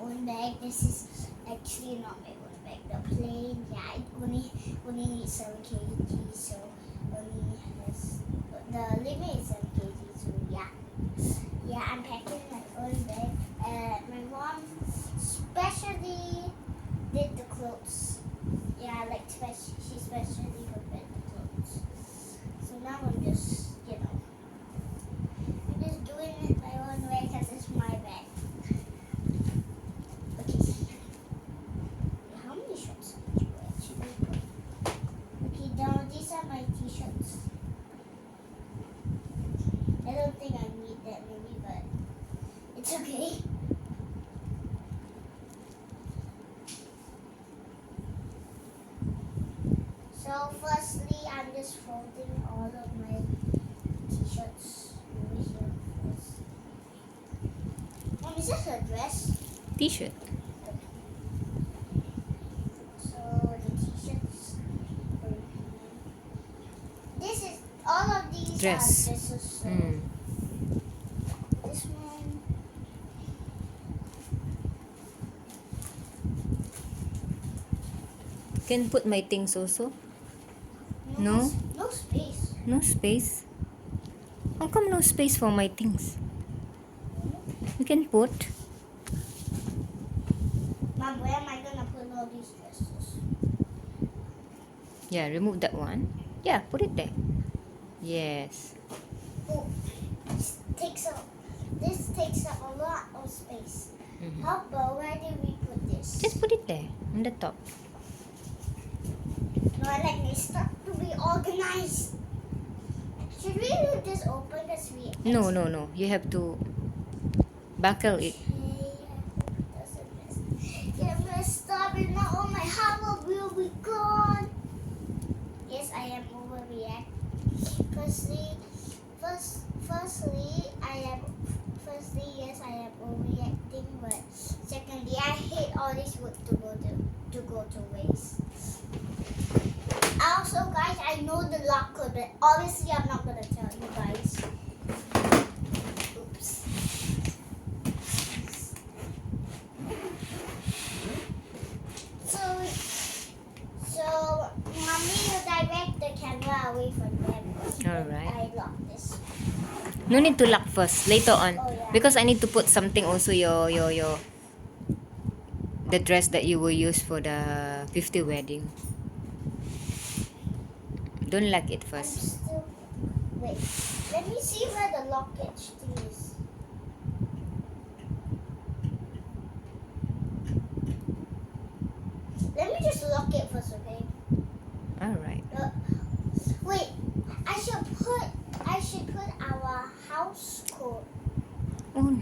own bag. This is actually not my own bag. The plane, yeah, it only needs 7 kg, so only has the limit is 7 kg. So yeah, I'm packing my own bag. My mom specially did the clothes. Yeah, like she specially prepared the clothes. So now I'm just doing it my own way because it's my bag. Okay. How many shirts did you actually put? Okay, now these are my t-shirts. I don't think I need that many, but it's okay. So firstly, I'm just folding all of my t-shirts over here first. Mom, is this a dress? T-shirt. So the t-shirts. This is all of these Dress. are dresses. So this one. Can put my things also? No? No space. No space? How come no space for my things? You can put. Mom, where am I gonna put all these dresses? Yeah, remove that one. Yeah, put it there. Yes. Oh, this takes up a lot of space. How about where do we put this? Just put it there on the top. No, I like my stuff to be organized. Should we leave this open because we? No. You have to buckle it. Get messed up and now all my hammer will be gone. Yes, I am overreacting. Yes, I am overreacting. But secondly, I hate all this wood to go to waste. Also, guys, I know the lock code, but obviously I'm not gonna tell you guys. Oops. So, mommy will direct the camera away from them. Alright. I lock this. No need to lock first. Later on. Oh, yeah. Because I need to put something also your the dress that you will use for the 50 wedding. Don't lock it first. Wait. Let me see where the lockage thing is. Let me just lock it first, okay? Alright. Wait. I should put our house code. Oh.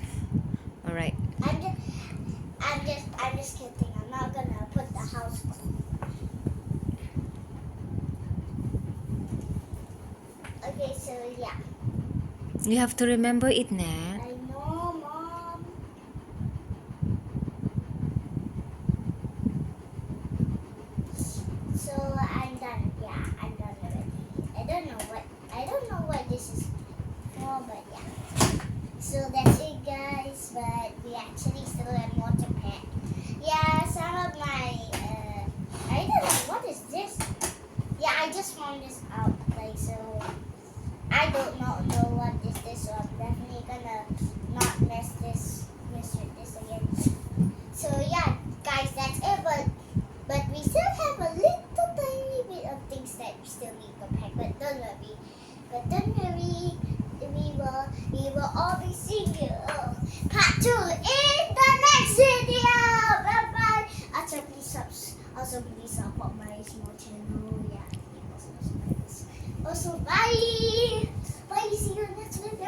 Alright. I'm just kidding. I'm not gonna put the house code. Okay, so yeah. You have to remember it, Nat. I know, Mom. So I'm done. Yeah, I'm done already. I don't know what this is for, but yeah. So that's it, guys. But we actually still have more to pack. Yeah, some of my I don't know what is this. Yeah, I just found this out. Like, so I don't know what is this. So I'm definitely gonna not mess with this again. So yeah, guys, that's it. But we still have a little tiny bit of things that we still need to pack. But don't worry. We will all be seeing you part 2 in the next video. Bye bye. Also please support my small channel. Yeah, also subscribe. Also bye. Bye. See you next video.